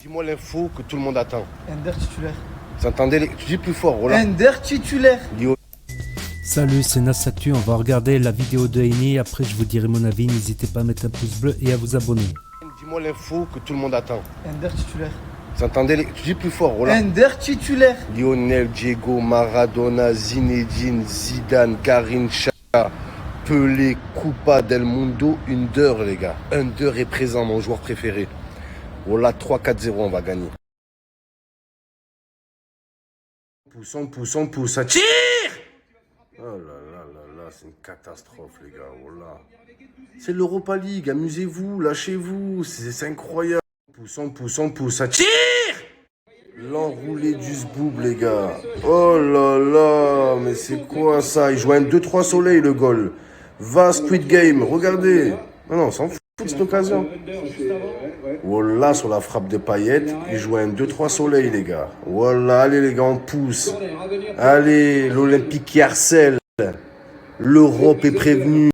Dis-moi l'info que tout le monde attend. Ender titulaire. Vous entendez Tu dis plus fort, voilà. Ender titulaire. Salut, c'est Nassatu, on va regarder la vidéo de Heini, après je vous dirai mon avis, n'hésitez pas à mettre un pouce bleu et à vous abonner. Dis-moi l'info que tout le monde attend. Ender titulaire. Vous entendez Tu dis plus fort, voilà. Ender titulaire. Lionel, Diego, Maradona, Zinedine, Zidane, Garrincha, Pelé, Coupa, Del Mundo, Under, les gars. Under est présent, mon joueur préféré. Voilà, 3-4-0, on va gagner. On pousse, ça tire! Oh là là là là, c'est une catastrophe, les gars, voilà. C'est l'Europa League, amusez-vous, lâchez-vous, c'est incroyable. On pousse, ça tire! L'enroulé du zboob, les gars. Oh là là, mais c'est quoi ça? Il joue un 2-3 soleil, le goal. Va, Squid Game, regardez. Non, on s'en fout de cette occasion. Voilà, sur la frappe de paillettes, il joue un 2-3 soleil, les gars. Voilà, allez, les gars, on pousse. Allez, l'Olympique qui harcèle. L'Europe est prévenue.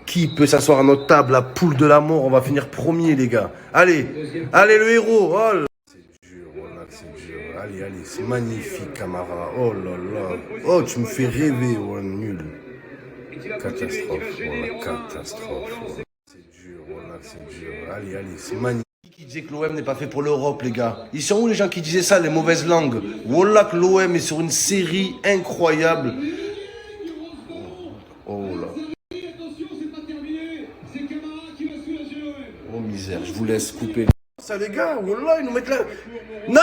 Qui peut s'asseoir à notre table? La poule de la mort, on va finir premier, les gars. Allez, allez, le héros. Oh là. C'est dur, voilà, c'est dur. Allez, allez, c'est magnifique, Camara. Oh là là. Oh, tu me fais rêver, oh, nul. Catastrophe, voilà, catastrophe. Voilà. C'est dur, voilà, c'est dur. Allez, allez, c'est magnifique. Qui disait que l'OM n'est pas fait pour l'Europe, les gars? Ils sont où les gens qui disaient ça, les mauvaises langues? Voilà que l'OM est sur une série incroyable. Oh là. Oh misère, je vous laisse couper. Ça les gars, voilà, ils nous mettent là. Non!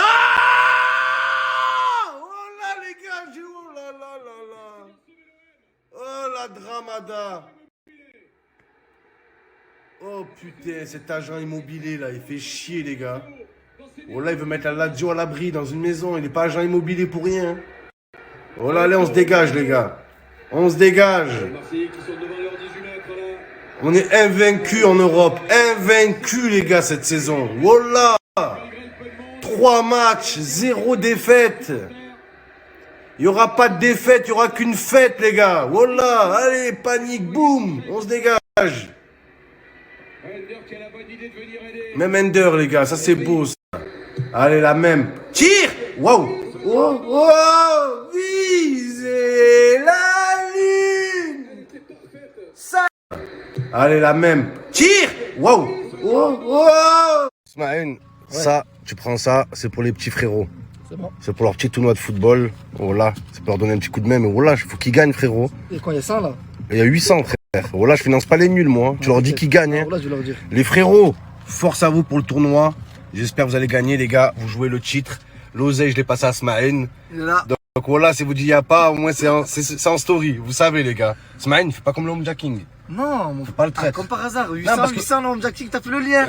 Oh là les gars, j'ai oh là là là là. Oh la dramada. Oh putain, cet agent immobilier là, il fait chier les gars. Oh là, il veut mettre la Lazio à l'abri dans une maison, il n'est pas agent immobilier pour rien. Oh là, allez, on se dégage les gars. On se dégage. On est invaincus en Europe. Invaincus, les gars, cette saison. Voilà. 3 matchs, 0 défaite. Il n'y aura pas de défaite, il n'y aura qu'une fête, les gars. Voilà. Allez, panique, boum. On se dégage. Même Ender, les gars, ça c'est beau, ça. Allez, la même. Tire. Waouh. Oh, oh, visez la lune. Ça. Allez, la même. Tire. Waouh. Oh, oh. Ismaël, ça, tu prends ça, c'est pour les petits frérots. C'est bon. C'est pour leur petit tournoi de football. Voilà, c'est pour leur donner un petit coup de main. Mais voilà, il faut qu'ils gagnent, frérot. Et quand il y a 100 là? Il y a 800, frère. Voilà, je finance pas les nuls, moi. Tu leur dis qu'ils gagnent. Hein. Voilà, je vais leur dire. Les frérots, force à vous pour le tournoi. J'espère que vous allez gagner, les gars. Vous jouez le titre. L'oseille, je l'ai passé à Smaïn. Il est là. Donc voilà, si vous dites il n'y a pas, au moins c'est en story. Vous savez, les gars. Smaïn, fais pas comme l'homme Jacking. Non, mon Fais pas le traître. comme par hasard. 800, parce que- 800, non, Jack King, t'as fait le lien.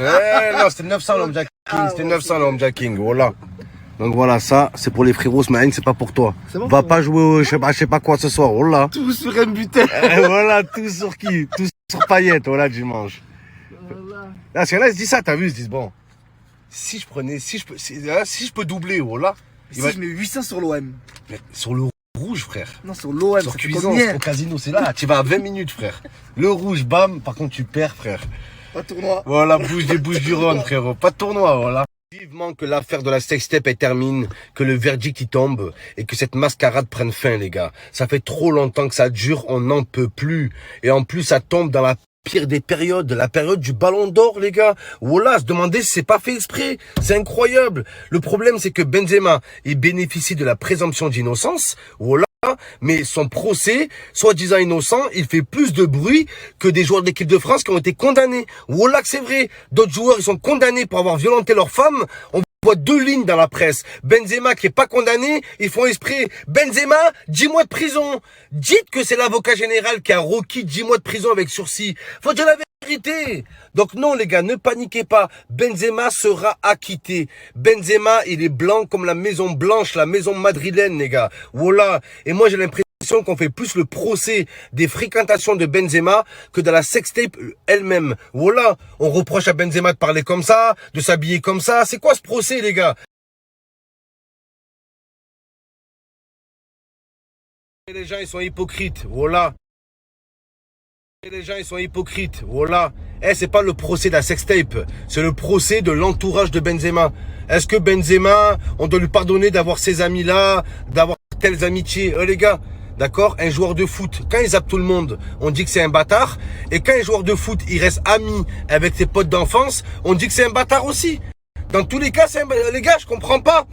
Non, c'était 900 l'homme Jacking. C'était 900 l'homme Jacking. Voilà. Donc voilà, ça, c'est pour les frérots. Smaïn, c'est pas pour toi. C'est bon, Va c'est bon. pas jouer au, je sais pas quoi ce soir. Voilà. Tout sur un butin. Voilà, tout sur qui? Tout sur paillettes, voilà, dimanche. Voilà. Là, c'est là, ils se disent ça, t'as vu, ils se disent, bon, si je peux doubler, voilà. Si je mets 800 sur l'OM. Mais sur le rouge, frère. Non, sur l'OM, Sur ça fait Cuisance, combien? au casino, c'est là, tu vas à 20 minutes, frère. Le rouge, bam, par contre, tu perds, frère. Pas de tournoi. Voilà, bouge des bouches du Rhône, frérot. Pas de tournoi, voilà. Vivement que l'affaire de la sextape elle termine, que le verdict y tombe et que cette mascarade prenne fin, les gars. Ça fait trop longtemps que ça dure, on n'en peut plus. Et en plus, ça tombe dans la pire des périodes, la période du ballon d'or, les gars. Voilà, se demander si c'est pas fait exprès. C'est incroyable. Le problème, c'est que Benzema, il bénéficie de la présomption d'innocence. Voilà. Mais son procès, soi-disant innocent, il fait plus de bruit que des joueurs de l'équipe de France qui ont été condamnés. Voilà que c'est vrai. D'autres joueurs, ils sont condamnés pour avoir violenté leurs femmes. On voit 2 lignes dans la presse. Benzema qui est pas condamné, ils font esprit. Benzema, 10 mois de prison. Dites que c'est l'avocat général qui a requis 10 mois de prison avec sursis. Faut dire la vérité. Donc non, les gars, ne paniquez pas. Benzema sera acquitté. Benzema, il est blanc comme la Maison Blanche, la maison madrilène, les gars. Voilà. Et moi, j'ai l'impression qu'on fait plus le procès des fréquentations de Benzema que de la sextape elle-même. Voilà. On reproche à Benzema de parler comme ça, de s'habiller comme ça. C'est quoi ce procès, les gars? Les gens, ils sont hypocrites. Voilà. Les gens, ils sont hypocrites. Voilà. C'est pas le procès de la sextape. C'est le procès de l'entourage de Benzema. Est-ce que Benzema, on doit lui pardonner d'avoir ces amis-là, d'avoir telles amitiés? Les gars, d'accord? Un joueur de foot, quand il zappe tout le monde, on dit que c'est un bâtard. Et quand un joueur de foot, il reste ami avec ses potes d'enfance, on dit que c'est un bâtard aussi. Dans tous les cas, les gars, je comprends pas.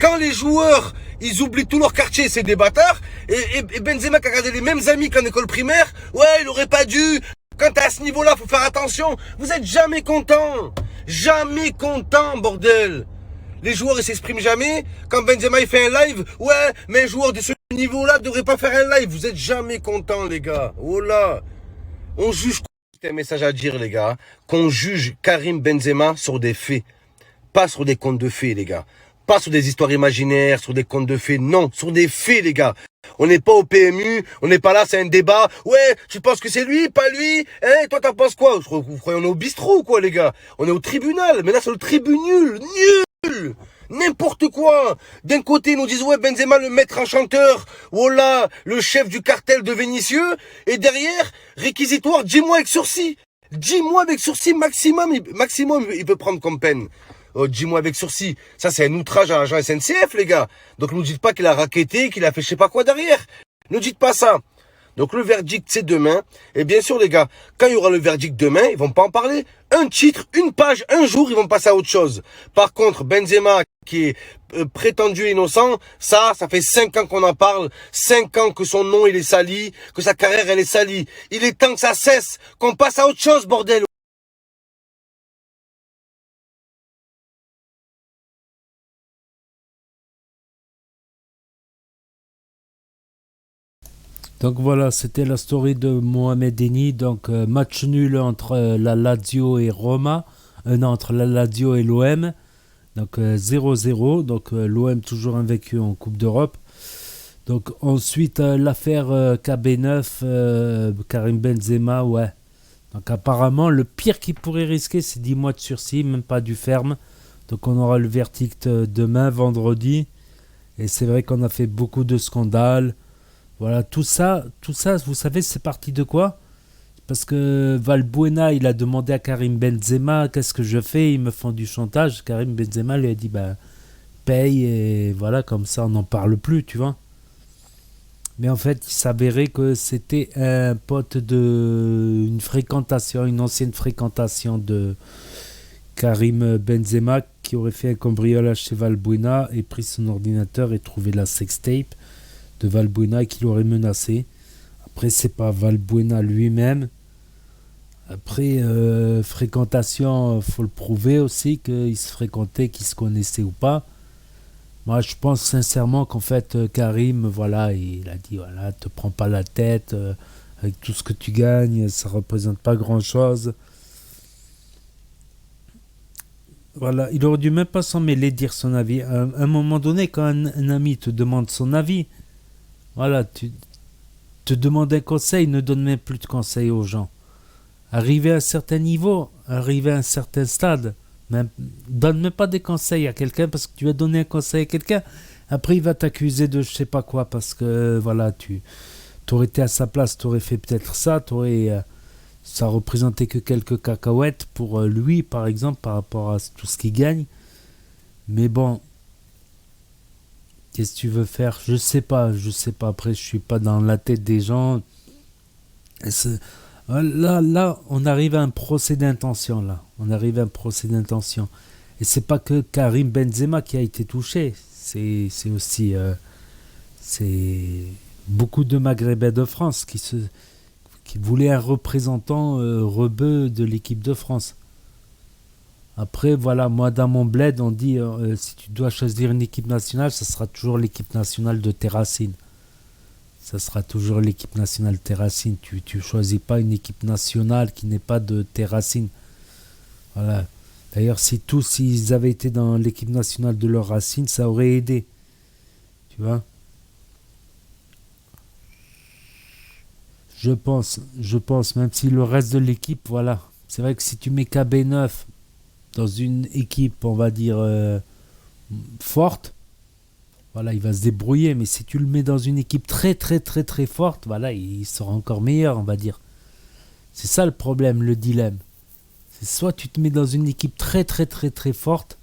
Quand les joueurs, ils oublient tout leur quartier, c'est des bâtards. Et Benzema qui a gardé les mêmes amis qu'en école primaire, ouais, il aurait pas dû. Quand t'es à ce niveau-là, faut faire attention. Vous êtes jamais content. Jamais content, bordel. Les joueurs, ils s'expriment jamais. Quand Benzema, il fait un live, ouais, mais un joueur de ce niveau-là devrait pas faire un live. Vous êtes jamais content, les gars. Oh là. On juge, c'est un message à dire, les gars, qu'on juge Karim Benzema sur des faits. Pas sur des contes de fées, les gars. Pas sur des histoires imaginaires, sur des contes de fées. Non, sur des faits, les gars. On n'est pas au PMU, on n'est pas là, c'est un débat. Ouais, tu penses que c'est lui, pas lui? Hein, toi, t'en penses quoi? Vous croyez on est au bistrot ou quoi, les gars? On est au tribunal, mais là, c'est le tribunal. Nul! N'importe quoi. D'un côté, ils nous disent, ouais, Benzema, le maître enchanteur. Voilà, le chef du cartel de Vénitieux. Et derrière, réquisitoire, 10 mois avec sursis. 10 mois avec sursis maximum, il peut prendre comme peine. 10 mois avec sursis. Ça, c'est un outrage à l'agent SNCF, les gars. Donc, ne nous dites pas qu'il a racketté, qu'il a fait je sais pas quoi derrière. Ne dites pas ça. Donc, le verdict, c'est demain. Et bien sûr, les gars, quand il y aura le verdict demain, ils vont pas en parler. Un titre, une page, un jour, ils vont passer à autre chose. Par contre, Benzema, qui est prétendu innocent, ça fait 5 ans qu'on en parle. 5 ans que son nom, il est sali, que sa carrière, elle est salie. Il est temps que ça cesse, qu'on passe à autre chose, bordel. Donc voilà, c'était la story de Mohamed Eni. Donc match nul entre la Lazio et Roma. Non, entre la Lazio et l'OM. Donc 0-0. Donc l'OM toujours invaincu en Coupe d'Europe. Donc ensuite l'affaire KB9, Karim Benzema, ouais. Donc apparemment le pire qu'il pourrait risquer c'est 10 mois de sursis, même pas du ferme. Donc on aura le verdict demain, vendredi. Et c'est vrai qu'on a fait beaucoup de scandales. Voilà, tout ça, vous savez, c'est parti de quoi? Parce que Valbuena, il a demandé à Karim Benzema, qu'est-ce que je fais? Ils me font du chantage. Karim Benzema lui a dit, bah, paye et voilà, comme ça, on n'en parle plus, tu vois. Mais en fait, il s'avérait que c'était un pote une fréquentation, une ancienne fréquentation de Karim Benzema qui aurait fait un cambriolage chez Valbuena et pris son ordinateur et trouvé la sextape de Valbuena qui l'aurait menacé. Après, c'est pas Valbuena lui-même. Après, fréquentation, faut le prouver aussi qu'ils se fréquentaient, qu'ils se connaissaient ou pas. Moi, je pense sincèrement qu'en fait, Karim, voilà, il a dit, voilà, te prends pas la tête, avec tout ce que tu gagnes, ça représente pas grand-chose. Voilà, il aurait dû même pas s'en mêler, dire son avis. À un moment donné, quand un ami te demande son avis, voilà, tu te demandes un conseil, ne donne même plus de conseils aux gens. Arriver à un certain niveau, arriver à un certain stade, même, donne même pas des conseils à quelqu'un parce que tu as donné un conseil à quelqu'un. Après, il va t'accuser de je sais pas quoi parce que voilà, tu aurais été à sa place, tu aurais fait peut-être ça, ça représentait que quelques cacahuètes pour lui, par exemple, par rapport à tout ce qu'il gagne. Mais bon, qu'est-ce que tu veux faire? Je sais pas. Après, je suis pas dans la tête des gens. Là, on arrive à un procès d'intention. Et c'est pas que Karim Benzema qui a été touché. C'est aussi c'est beaucoup de Maghrébins de France qui voulaient un représentant rebeu de l'équipe de France. Après, voilà, moi dans mon bled, on dit si tu dois choisir une équipe nationale, ça sera toujours l'équipe nationale de tes racines. Ça sera toujours l'équipe nationale de tes racines. Tu choisis pas une équipe nationale qui n'est pas de tes racines. Voilà. D'ailleurs, si tous ils avaient été dans l'équipe nationale de leurs racines, ça aurait aidé. Tu vois? Je pense, même si le reste de l'équipe, voilà. C'est vrai que si tu mets KB9 dans une équipe, on va dire, forte, voilà, il va se débrouiller. Mais si tu le mets dans une équipe très, très, très, très forte, voilà, il sera encore meilleur, on va dire. C'est ça le problème, le dilemme. C'est soit tu te mets dans une équipe très très très très forte,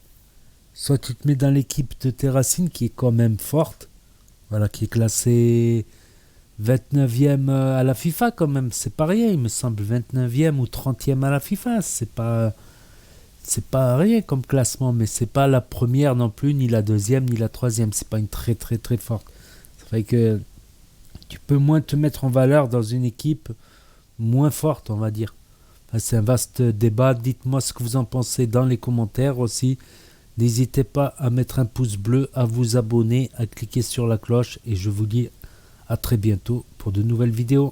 soit tu te mets dans l'équipe de Terracine qui est quand même forte, voilà, qui est classée 29e à la FIFA quand même, c'est pas rien, il me semble 29e ou 30e à la FIFA, c'est pas rien comme classement, mais c'est pas la première non plus, ni la deuxième, ni la troisième, c'est pas une très très très forte. Ça fait que tu peux moins te mettre en valeur dans une équipe moins forte, on va dire. Enfin, c'est un vaste débat, dites-moi ce que vous en pensez dans les commentaires aussi. N'hésitez pas à mettre un pouce bleu, à vous abonner, à cliquer sur la cloche et je vous dis à très bientôt pour de nouvelles vidéos.